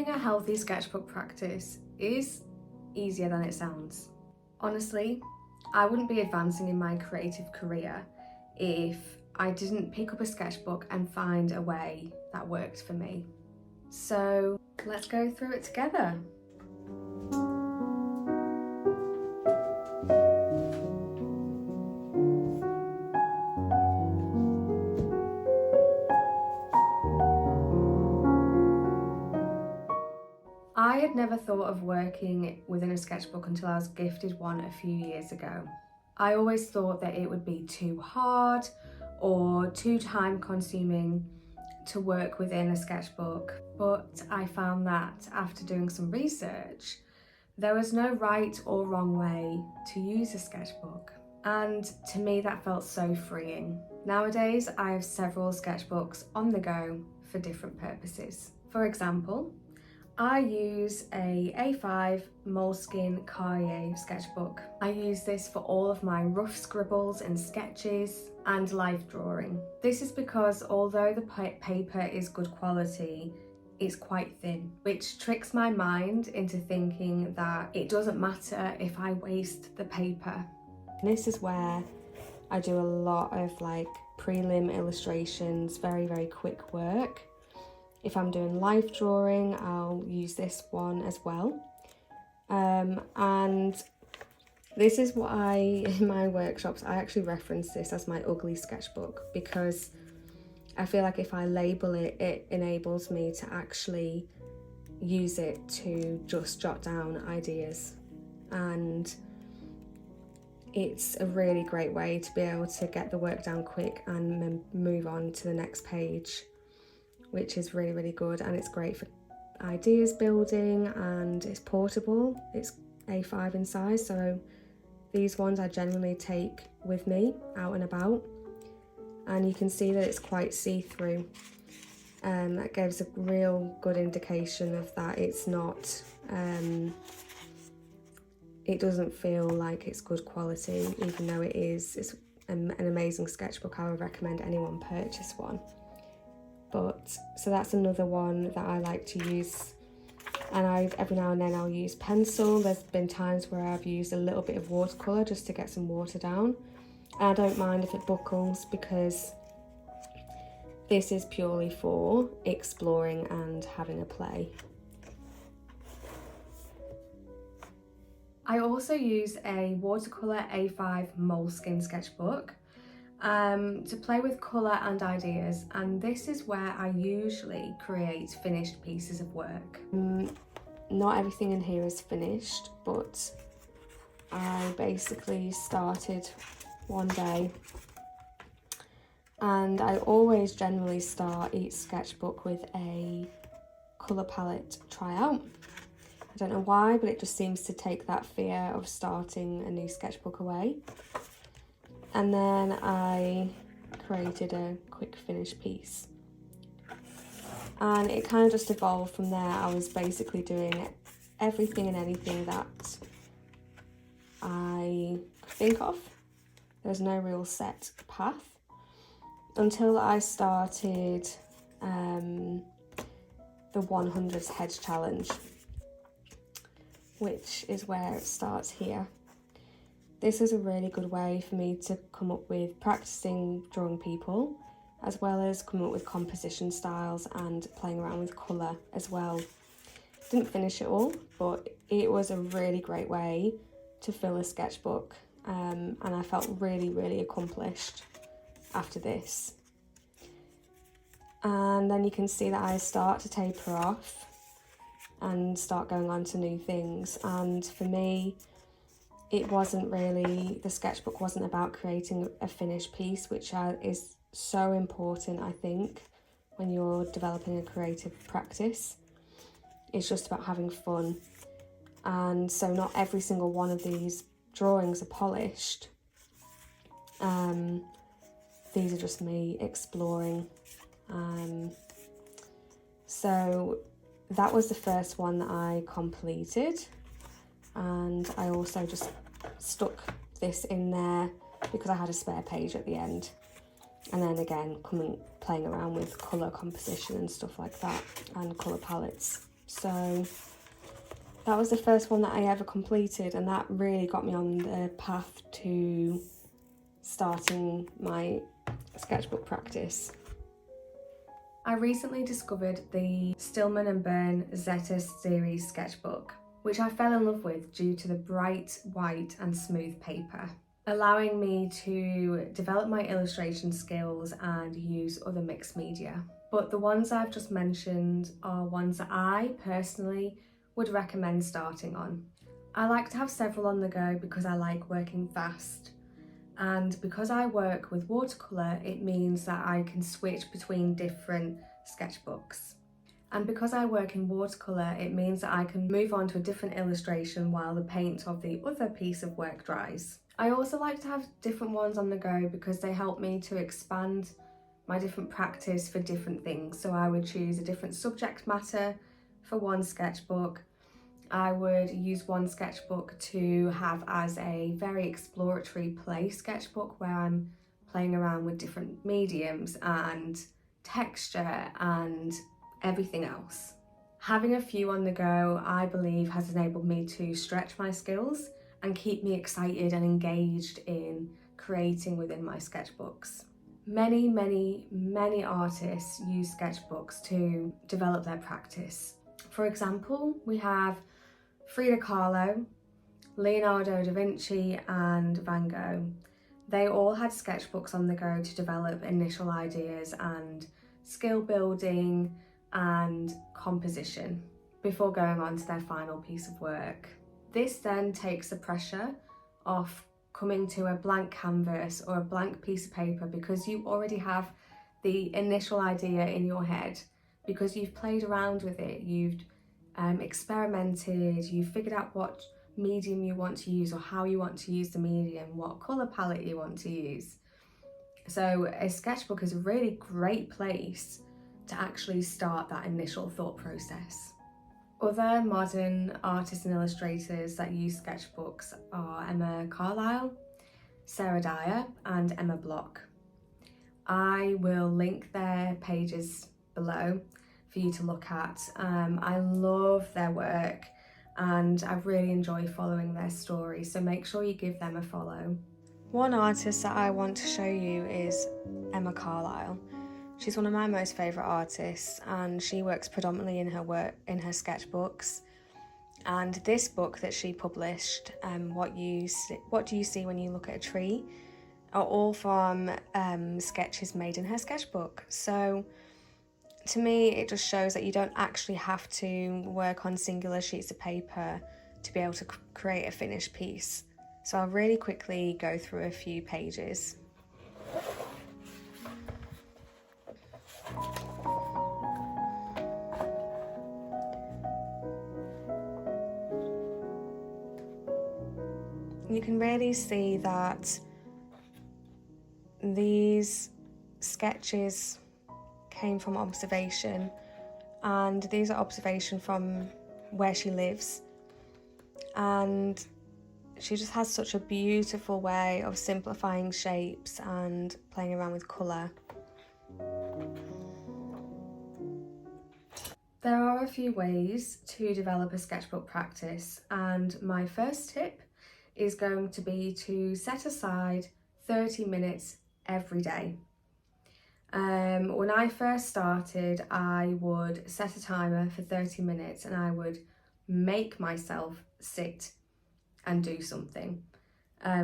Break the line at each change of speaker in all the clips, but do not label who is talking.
Developing a healthy sketchbook practice is easier than it sounds. Honestly, I wouldn't be advancing in my creative career if I didn't pick up a sketchbook and find a way that worked for me. So let's go through it together. I had never thought of working within a sketchbook until I was gifted one a few years ago. I always thought that it would be too hard or too time consuming to work within a sketchbook, but I found that after doing some research, there was no right or wrong way to use a sketchbook. And to me, that felt so freeing. Nowadays, I have several sketchbooks on the go for different purposes. For example, I use a A5 Moleskin A5 sketchbook. I use this for all of my rough scribbles and sketches and life drawing. This is because although the paper is good quality, it's quite thin, which tricks my mind into thinking that it doesn't matter if I waste the paper. This is where I do a lot of like prelim illustrations, very quick work. If I'm doing life drawing, I'll use this one as well. And this is what in my workshops, I actually reference this as my ugly sketchbook, because I feel like if I label it, it enables me to actually use it to just jot down ideas. And it's a really great way to be able to get the work down quick and move on to the next page, which is really good, and it's great for ideas building, and it's portable. It's A5 in size, so these ones I genuinely take with me out and about, and you can see that it's quite see-through, and that gives a real good indication of that it's not it doesn't feel like it's good quality, even though it is. It's an amazing sketchbook. I would recommend anyone purchase one. But so that's another one that I like to use, and every now and then I'll use pencil. There's been times where I've used a little bit of watercolour just to get some water down, and I don't mind if it buckles, because this is purely for exploring and having a play. I also use a Watercolour A5 Moleskin sketchbook to play with colour and ideas, and this is where I usually create finished pieces of work. Not everything in here is finished, but I basically started one day, and I always generally start each sketchbook with a colour palette tryout. I don't know why, but it just seems to take that fear of starting a new sketchbook away. And then I created a quick finish piece, and it kind of just evolved from there. I was basically doing everything and anything that I could think of. There's no real set path until I started the 100 Hedge Challenge, which is where it starts here. This is a really good way for me to come up with practicing drawing people, as well as coming up with composition styles and playing around with colour as well. Didn't finish it all, but it was a really great way to fill a sketchbook, and I felt really accomplished after this. And then you can see that I start to taper off and start going on to new things, and for me, it wasn't really, the sketchbook wasn't about creating a finished piece, which is so important, I think, when you're developing a creative practice. It's just about having fun. And so not every single one of these drawings are polished. These are just me exploring. So that was the first one that I completed. And I also just stuck this in there because I had a spare page at the end, and then again playing around with colour composition and stuff like that, and colour palettes. So that was the first one that I ever completed, and that really got me on the path to starting my sketchbook practice. I recently discovered the Stillman and Birn Zeta series sketchbook, which I fell in love with due to the bright white and smooth paper, allowing me to develop my illustration skills and use other mixed media. But the ones I've just mentioned are ones that I personally would recommend starting on. I like to have several on the go because I like working fast. And because I work with watercolour, it means that I can switch between different sketchbooks. And because I work in watercolour, it means that I can move on to a different illustration while the paint of the other piece of work dries. I also like to have different ones on the go because they help me to expand my different practice for different things. So I would choose a different subject matter for one sketchbook. I would use one sketchbook to have as a very exploratory play sketchbook where I'm playing around with different mediums and texture and everything else. Having a few on the go, I believe, has enabled me to stretch my skills and keep me excited and engaged in creating within my sketchbooks. Many artists use sketchbooks to develop their practice. For example, we have Frida Kahlo, Leonardo da Vinci and Van Gogh. They all had sketchbooks on the go to develop initial ideas and skill building and composition before going on to their final piece of work. This then takes the pressure off coming to a blank canvas or a blank piece of paper because you already have the initial idea in your head, because you've played around with it, you've experimented, you've figured out what medium you want to use or how you want to use the medium, what colour palette you want to use. So a sketchbook is a really great place to actually start that initial thought process. Other modern artists and illustrators that use sketchbooks are Emma Carlisle, Sarah Dyer and Emma Block. I will link their pages below for you to look at. I love their work and I really enjoy following their story, so make sure you give them a follow. One artist that I want to show you is Emma Carlisle. She's one of my most favourite artists and she works predominantly in her sketchbooks. And this book that she published, What Do You See When You Look at a Tree, are all from sketches made in her sketchbook. So to me, it just shows that you don't actually have to work on singular sheets of paper to be able to create a finished piece. So I'll really quickly go through a few pages. You can really see that these sketches came from observation, and these are observation from where she lives, and she just has such a beautiful way of simplifying shapes and playing around with colour. There are a few ways to develop a sketchbook practice, and my first tip is going to be to set aside 30 minutes every day. When I first started, I would set a timer for 30 minutes and I would make myself sit and do something,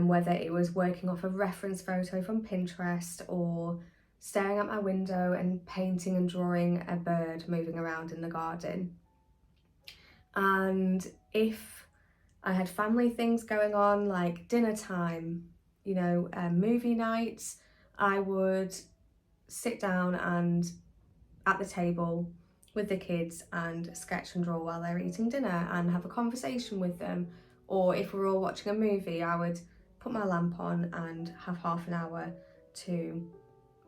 whether it was working off a reference photo from Pinterest or staring at my window and painting and drawing a bird moving around in the garden. And if I had family things going on like dinner time, movie nights, I would sit down and at the table with the kids and sketch and draw while they're eating dinner and have a conversation with them. Or if we're all watching a movie, I would put my lamp on and have half an hour to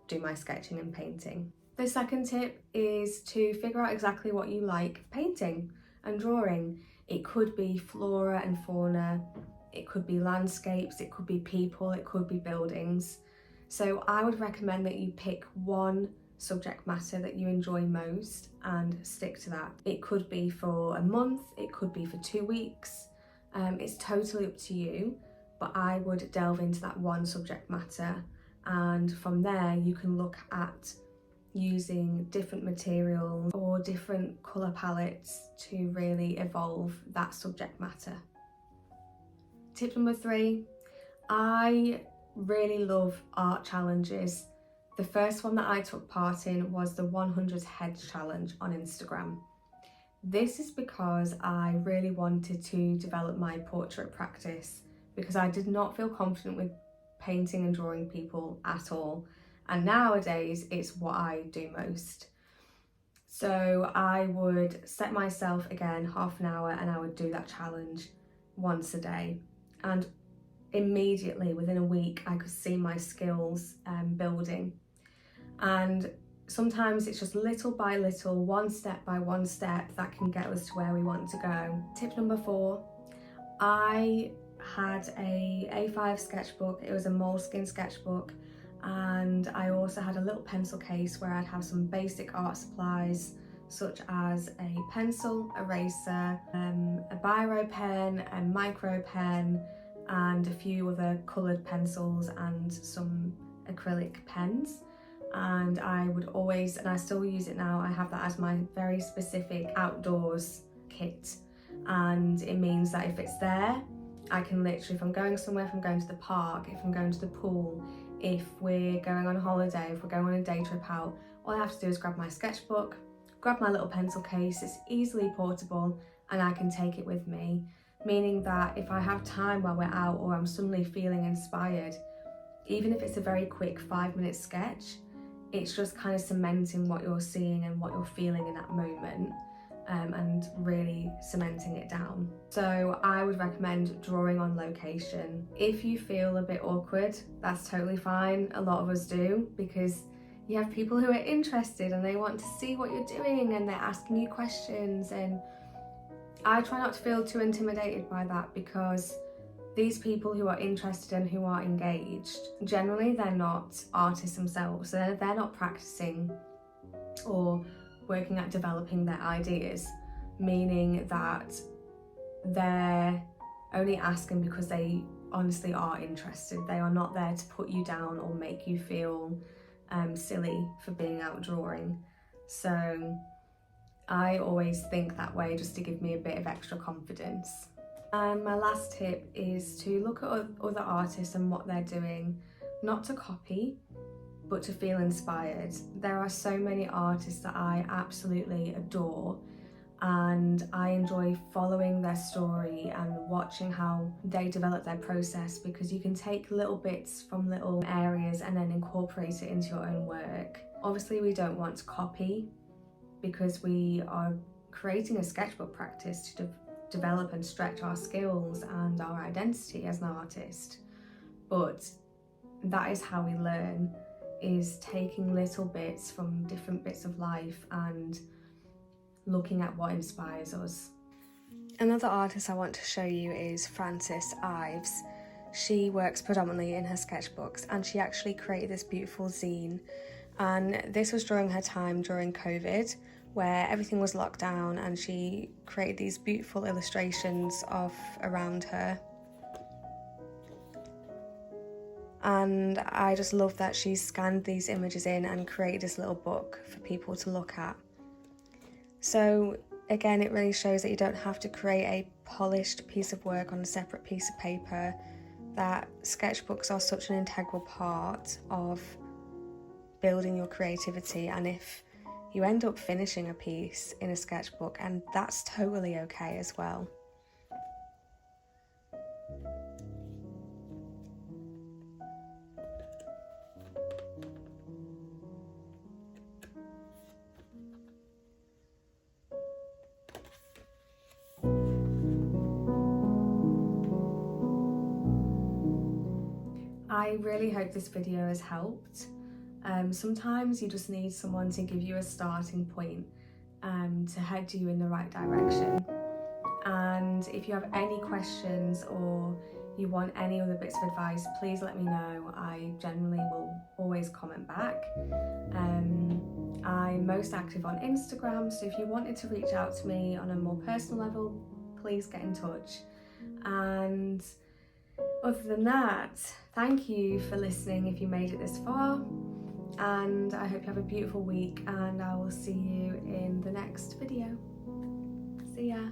do my sketching and painting. The second tip is to figure out exactly what you like painting and drawing. It could be flora and fauna, it could be landscapes, it could be people, it could be buildings. So I would recommend that you pick one subject matter that you enjoy most and stick to that. It could be for a month, it could be for 2 weeks, it's totally up to you, but I would delve into that one subject matter, and from there you can look at using different materials or different colour palettes to really evolve that subject matter. Tip number 3, I really love art challenges. The first one that I took part in was the 100 Heads Challenge on Instagram. This is because I really wanted to develop my portrait practice, because I did not feel confident with painting and drawing people at all. And nowadays it's what I do most. So I would set myself again half an hour and I would do that challenge once a day. And immediately within a week I could see my skills building. And sometimes it's just little by little, one step by one step, that can get us to where we want to go. Tip number 4, I had a A5 sketchbook. It was a Moleskin sketchbook, and I also had a little pencil case where I'd have some basic art supplies such as a pencil, eraser, a biro pen, a micro pen, and a few other coloured pencils and some acrylic pens. And I would always, and I still use it now, I have that as my very specific outdoors kit. And it means that if it's there, I can literally, if I'm going somewhere, if I'm going to the park, if I'm going to the pool, if we're going on holiday, if we're going on a day trip out, all I have to do is grab my sketchbook, grab my little pencil case, it's easily portable, and I can take it with me. Meaning that if I have time while we're out or I'm suddenly feeling inspired, even if it's a very quick 5-minute sketch, it's just kind of cementing what you're seeing and what you're feeling in that moment, and really cementing it down. So I would recommend drawing on location. If you feel a bit awkward, that's totally fine. A lot of us do, because you have people who are interested and they want to see what you're doing and they're asking you questions, and I try not to feel too intimidated by that, because these people who are interested and who are engaged, generally they're not artists themselves, so they're not practicing or working at developing their ideas, meaning that they're only asking because they honestly are interested. They are not there to put you down or make you feel silly for being out drawing. So I always think that way, just to give me a bit of extra confidence. And my last tip is to look at other artists and what they're doing, not to copy, but to feel inspired. There are so many artists that I absolutely adore, and I enjoy following their story and watching how they develop their process, because you can take little bits from little areas and then incorporate it into your own work. Obviously we don't want to copy, because we are creating a sketchbook practice to develop and stretch our skills and our identity as an artist. But that is how we learn, is taking little bits from different bits of life and looking at what inspires us. Another artist I want to show you is Frances Ives. She works predominantly in her sketchbooks, and she actually created this beautiful zine. And this was during her time during COVID, where everything was locked down, and she created these beautiful illustrations of around her. And I just love that she scanned these images in and created this little book for people to look at. So again, it really shows that you don't have to create a polished piece of work on a separate piece of paper, that sketchbooks are such an integral part of building your creativity. And if you end up finishing a piece in a sketchbook, and that's totally okay as well. I really hope this video has helped. Sometimes you just need someone to give you a starting point, to head you in the right direction. And if you have any questions, or you want any other bits of advice, please let me know. I generally will always comment back. I'm most active on Instagram, so if you wanted to reach out to me on a more personal level, please get in touch. And other than that, thank you for listening if you made it this far, and I hope you have a beautiful week, and I will see you in the next video. See ya.